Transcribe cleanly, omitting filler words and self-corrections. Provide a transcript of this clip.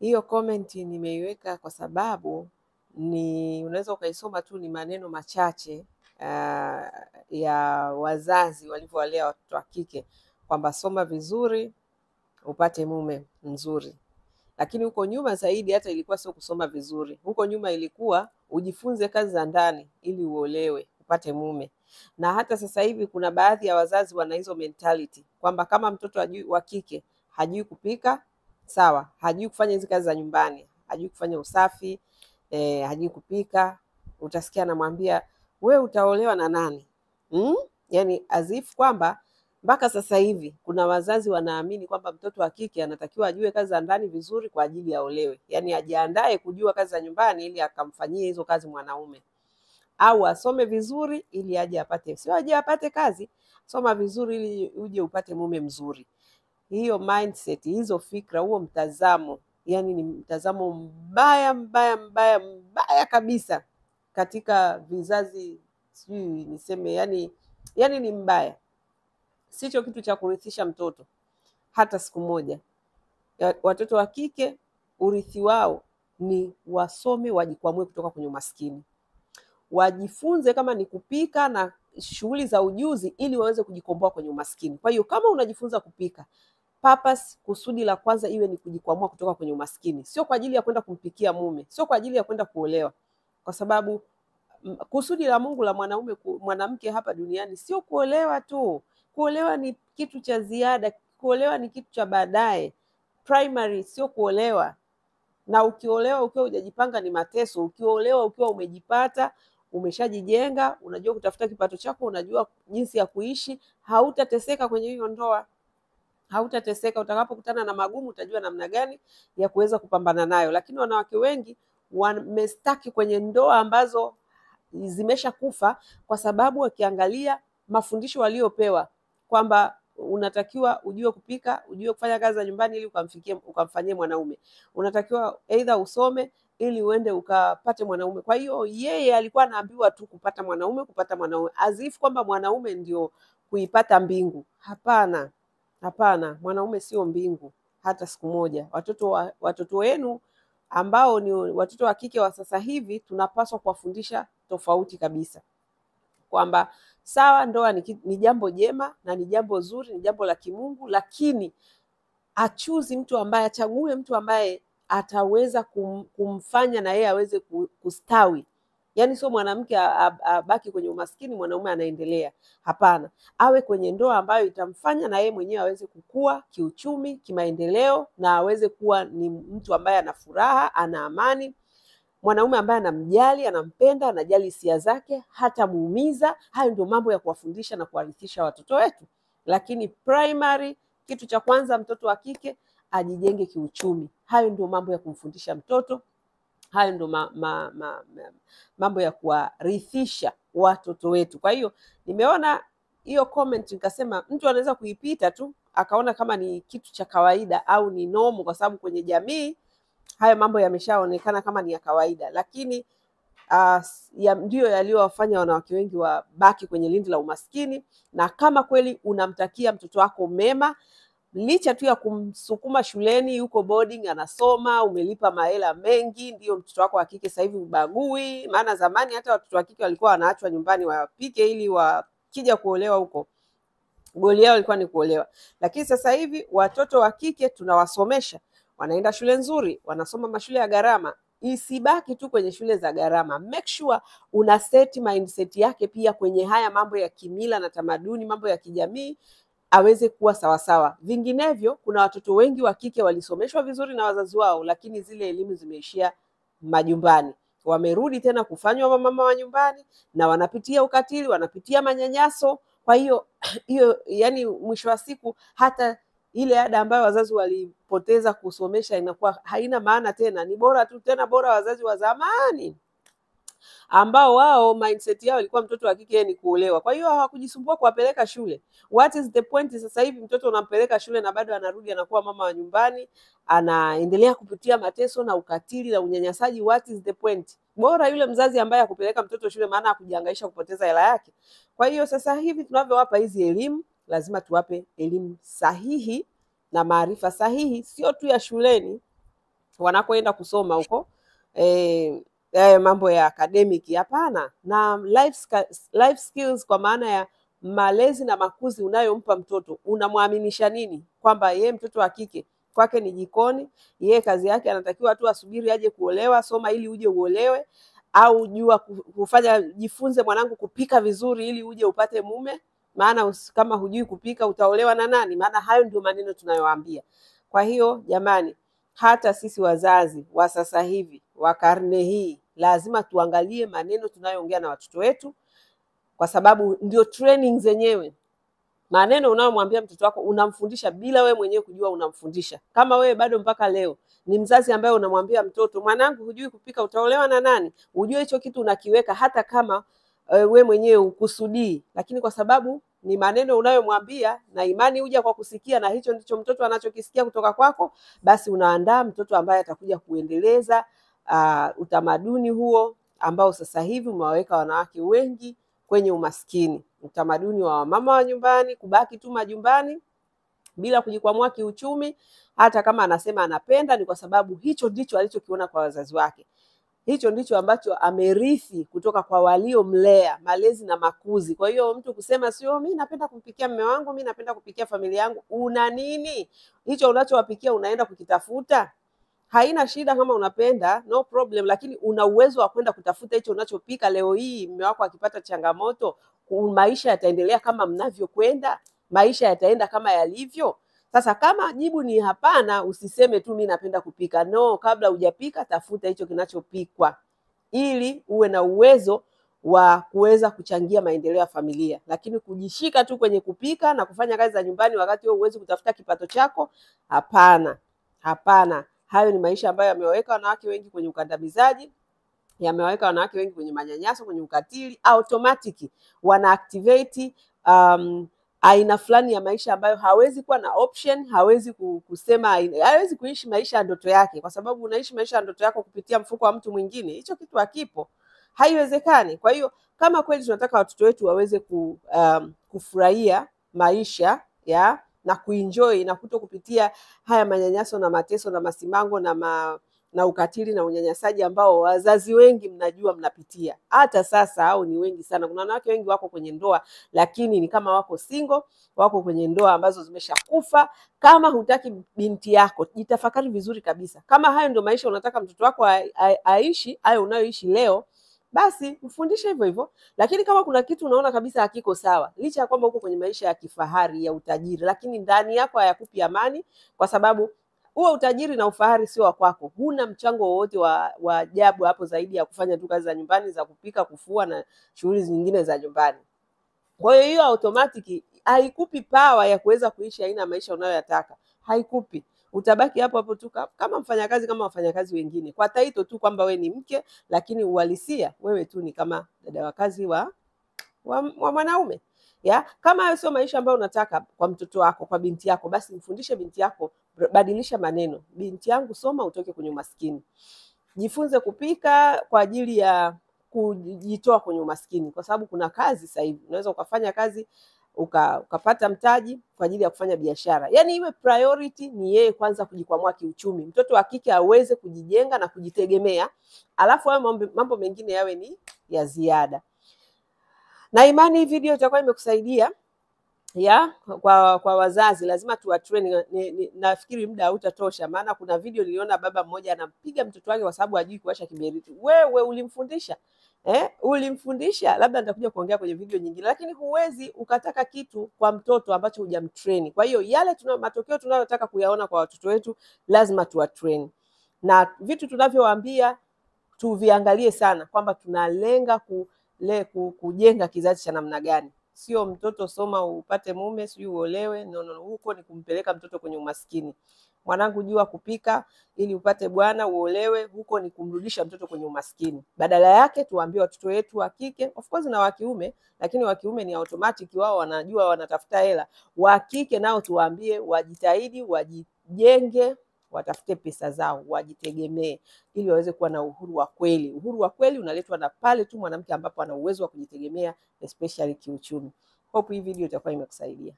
Hiyo comment nimeiweka kwa sababu unaweza ukaisoma tu, ni maneno machache ya wazazi walivyowalea watoto wa kike kwamba soma vizuri upate mume mzuri. Lakini huko nyuma zaidi hata ilikuwa sio kusoma vizuri. Huko nyuma ilikuwa ujifunze kazi za ndani ili uolewe upate mume. Na hata sasa hivi kuna baadhi ya wazazi wana hizo mentality kwamba kama mtoto wa kike hajui kupika, sawa, hajui kufanya hizi kazi za nyumbani, hajui kufanya usafi, hajui kupika, utasikia anamwambia wewe utaolewa na nani? Yani as kwamba mpaka sasa hivi kuna wazazi wanaamini kwamba mtoto wa kike anatakiwa ajue kazi za ndani vizuri kwa ajili ya olewe, yani ajiandae kujua kazi za nyumbani ili akamfanyie hizo kazi mwanaume, au asome vizuri ili aje apate, sio aje apate kazi, soma vizuri ili uje upate mume mzuri. Hiyo mindset, hizo fikra, huo mtazamo, yani ni mtazamo mbaya mbaya mbaya mbaya kabisa katika vizazi, sijui niseme, yani ni mbaya. Sicho kitu cha kurithisha mtoto hata siku moja. Watoto wa kike urithi wao ni wasome, wajikwamue kutoka kwenye umaskini, wajifunze kama ni kupika na shughuli za ujuzi ili waweze kujikomboa kwenye umaskini. Kwa hiyo kama unajifunza kupika, purpose, kusudi la kwanza iwe ni kujikwamua kutoka kwenye umaskini, sio kwa ajili ya kwenda kumpikia mume, sio kwa ajili ya kwenda kuolewa, kwa sababu kusudi la Mungu la mwanamke hapa duniani sio kuolewa tu. Kuolewa ni kitu cha ziada, kuolewa ni kitu cha baadaye. Primary sio kuolewa. Na ukiolewa ukiwa hujajipanga ni mateso. Ukiolewa ukiwa umejipata, umeshajijenga, unajua kutafuta kipato chako, unajua jinsi ya kuishi, hautateseka kwenye hiyo ndoa. Hautateseka. Utakapokutana na magumu utajua namna gani ya kuweza kupambana nayo. Lakini wanawake wengi wamestaki kwenye ndoa ambazo zimesha kufa kwa sababu wakiangalia mafundisho waliopewa kwamba unatakiwa ujue kupika, ujue kufanya kazi za nyumbani ili ukamfanyie mwanaume. Unatakiwa either usome ili uende ukapate mwanaume. Kwa hiyo yeye alikuwa anaambiwa tu kupata mwanaume, as kwamba mwanaume ndio kuipata mbingu. Hapana. Hapana, mwanaume sio mbingu hata siku moja. Watoto wenu ambao ni watoto wa kike wa sasa hivi tunapaswa kuwafundisha tofauti kabisa, kwamba sawa, ndoa ni jambo jema na ni jambo zuri, ni jambo la kimungu, lakini achague mtu ambaye ataweza kumfanya na yeye aweze kustawi. Yani sio mwanamke abaki kwenye umaskini, mwanaume anaendelea. Hapana, awe kwenye ndoa ambayo itamfanya na yeye mwenyewe aweze kukua kiuchumi, kimaendeleo, na aweze kuwa ni mtu ambaye ana furaha, ana amani, mwanaume ambaye anamjali, anampenda, anajali hisia zake, hata muumiza. Hayo ndio mambo ya kuwafundisha na kuwarithisha watoto wetu. Lakini primary, kitu cha kwanza, mtoto wa kike ajijenge kiuchumi. Hayo ndio mambo ya kumfundisha mtoto. Hayo ndio mambo ya kuwarithisha watoto wetu. Kwa hiyo nimeona hiyo comment nikasema mtu anaweza kuipita tu akaona kama ni kitu cha kawaida au ni nomo, kwa sababu kwenye jamii hayo mambo yameshaonekana kama ni ya kawaida, lakini ndio yaliyowafanya wanawake wengi wabaki kwenye lindi la umaskini. Na kama kweli unamtakia mtoto wako mema, licha tu ya kumsukuma shuleni, yuko boarding anasoma, umelipa mahela mengi, ndio mtoto wako wa kike sasa hivi ubagui. Maana zamani hata watoto wa kike walikuwa wanaachwa nyumbani wapike ili wakija kuolewa huko goli yao ilikuwa ni kuolewa. Lakini sasa hivi watoto wa kike tunawasomesha, wanaenda shule nzuri, wanasoma mashule ya gharama. Isibaki tu kwenye shule za gharama. Make sure una set mindset yake pia kwenye haya mambo ya kimila na tamaduni, mambo ya kijamii, aweze kuwa sawasawa. Vinginevyo kuna watoto wengi wa kike walisomeshwa vizuri na wazazi wao, lakini zile elimu zimeishia majumbani. Wamerudi tena kufanywa mama wa nyumbani na wanapitia ukatili, wanapitia manyanyaso. Kwa hiyo yani mwisho wa siku hata ile ada ambayo wazazi walipoteza kusomesha inakuwa haina maana tena. Ni bora tu, tena bora wazazi wa zamani ambao wao mindset yao ilikuwa mtoto wa kike ni kuolewa. Kwa hiyo hawakujisumbua kuwapeleka shule. What is the point? Sasa hivi mtoto unampeleka shule na bado anarudi anakuwa mama wa nyumbani, anaendelea kupitia mateso na ukatili na unyanyasaji. What is the point? Bora yule mzazi ambaye akupeleka mtoto shule, maana akujihangaisha kupoteza hela yake. Kwa hiyo sasa hivi tunavyowapa hizi elimu, lazima tuwape elimu sahihi na maarifa sahihi, sio tu ya shuleni, wanakoenda kusoma huko mambo ya academic, hapana, na life skills, kwa maana ya malezi na makuzi unayompa mtoto. Unamwaminisha nini? Kwamba yeye mtoto wa kike kwake ni jikoni, yeye kazi yake anatakiwa tu asubiri aje kuolewa, soma ili uje uolewe, au jua kufanya, jifunze mwanangu kupika vizuri ili uje upate mume, maana kama hujui kupika utaolewa na nani? Maana hayo ndio maneno tunayowaambia. Kwa hiyo jamani, hata sisi wazazi wa sasa hivi wa karne hii lazima tuangalie maneno tunayoongea na watoto wetu, kwa sababu ndio training zenyewe. Maneno unayomwambia mtoto wako unamfundisha bila we mwenyewe kujua unamfundisha. Kama wewe bado mpaka leo ni mzazi ambaye unamwambia mtoto, mwanangu hujui kupika utaolewa na nani? Ujue hicho kitu unakiweka hata kama we mwenyewe ukusudii, lakini kwa sababu ni maneno unayomwambia na imani huja kwa kusikia, na hicho ndicho mtoto anachokisikia kutoka kwako, basi unaandaa mtoto ambaye atakuja kuendeleza utamaduni huo ambao sasa hivi umewaweka wanawake wengi kwenye umaskini. Utamaduni wa mama wa nyumbani, kubaki tu majumbani bila kujikwamua kiuchumi. Hata kama anasema anapenda, ni kwa sababu hicho ndicho alichokiona kwa wazazi wake. Hicho ndicho ambacho amerithi kutoka kwa waliomlea, malezi na makuzi. Kwa hiyo mtu kusema sio mimi napenda kumpikia mume wangu, mimi napenda kupikia familia yangu, una nini? Hicho unachowapikia unaenda kukitafuta? Haina shida kama unapenda, no problem, lakini una uwezo wa kwenda kutafuta hicho unachopika. Leo hii mume wako akipata changamoto, maisha yataendelea kama mnavyokwenda? Maisha yataenda kama yalivyo? Sasa kama jibu ni hapana, usiseme tu mimi napenda kupika. No, kabla hujapika tafuta hicho kinachopikwa ili uwe na uwezo wa kuweza kuchangia maendeleo ya familia. Lakini kujishika tu kwenye kupika na kufanya kazi za nyumbani wakati wewe huwezi kutafuta kipato chako, hapana. Hapana. Hayo ni maisha ambayo yamewaweka wanawake wengi kwenye ukandamizaji, yamewaweka wanawake wengi kwenye manyanyaso, kwenye ukatili. Automatic wana activate aina fulani ya maisha ambayo hawezi kuwa na option, hawezi kusema, hawezi kuishi maisha ya ndoto yake, kwa sababu unaishi maisha ya ndoto yako kupitia mfuko wa mtu mwingine. Hicho kitu hakipo, haiwezekani. Kwa hiyo kama kweli tunataka watoto wetu waweze kufurahia maisha na kuenjoy na kuto kupitia haya manyanyaso na mateso na masimango na ukatili na unyanyasaji ambao wazazi wengi mnajua mnapitia hata sasa, au ni wengi sana. Kuna wanawake wengi wako kwenye ndoa lakini ni kama wako single, wako kwenye ndoa ambazo zimeshakufa. Kama hutaki binti yako, jitafakari vizuri kabisa. Kama hayo ndio maisha unataka mtoto wako aishi, hayo unayoishi leo, basi mfundishe hivyo hivyo. Lakini kama kuna kitu unaona kabisa hakiko sawa, licha ya kwamba uko kwenye maisha ya kifahari ya utajiri, lakini ndani yako hayakupi amani, kwa sababu huo utajiri na ufahari sio wa kwako. Huna mchango wowote wa ajabu hapo zaidi ya kufanya tu kazi za nyumbani za kupika, kufua na shughuli nyingine za nyumbani. Kwa hiyo hiyo automatic haikupi power ya kuweza kuishi aina maisha unayoyataka. Haikupi. Utabaki hapo hapo tu kama mfanyakazi, kama wafanyakazi wengine, kwa title tu kwamba we ni mke, lakini uhalisia wewe tu ni kama dada wa kazi wa mwanaume. Kama hayo sio maisha ambayo unataka kwa mtoto wako, kwa binti yako, basi mfundishe binti yako, badilisha maneno. Binti yangu, soma utoke kwenye umaskini. Jifunze kupika kwa ajili ya kujitoa kwenye umaskini, kwa sababu kuna kazi sasa hivi unaweza ukafanya kazi ukapata mtaji kwa ajili ya kufanya biashara. Yaani iwe priority ni yeye kwanza kujikwamua kiuchumi. Mtoto wa kike aweze kujijenga na kujitegemea, alafu hayo mambo mengine yawe ni ya ziada. Na imani hii video itakuwa imekusaidia kwa wazazi. Lazima tuwatrain. Nafikiri muda hautatosha, maana kuna video niliona baba mmoja anampiga mtoto wake kwa sababu hajui kuwasha kiberiti. Wewe ulimfundisha? Ulimfundisha? Labda nitakuja kuongea kwenye video nyingine, lakini huwezi ukataka kitu kwa mtoto ambacho hujamtrain. Kwa hiyo yale matokeo tunayotaka kuyaona kwa watoto wetu lazima tuwatrain. Na vitu tunavyowaambia tuviangalie sana, kwamba tunalenga kujenga kizazi cha namna gani. Sio mtoto soma upate mume, sio uolewe. No. Huko ni kumpeleka mtoto kwenye umaskini. Mwanangu jua kupika ili upate bwana uolewe, huko ni kumrudisha mtoto kwenye umaskini. Badala yake tuwaambie watoto wetu wa kike, of course na wa kiume, lakini wa kiume ni automatic, wao wanajua wanatafuta hela. Wa kike nao tuwaambie wajitahidi, wajijenge, watafute pesa zao, wajitegemee ili waweze kuwa na uhuru wa kweli. Uhuru wa kweli unaletwa na pale tu mwanamke ambapo ana uwezo wa kujitegemea, especially kiuchumi. Hope hii video itakuwa imekusaidia.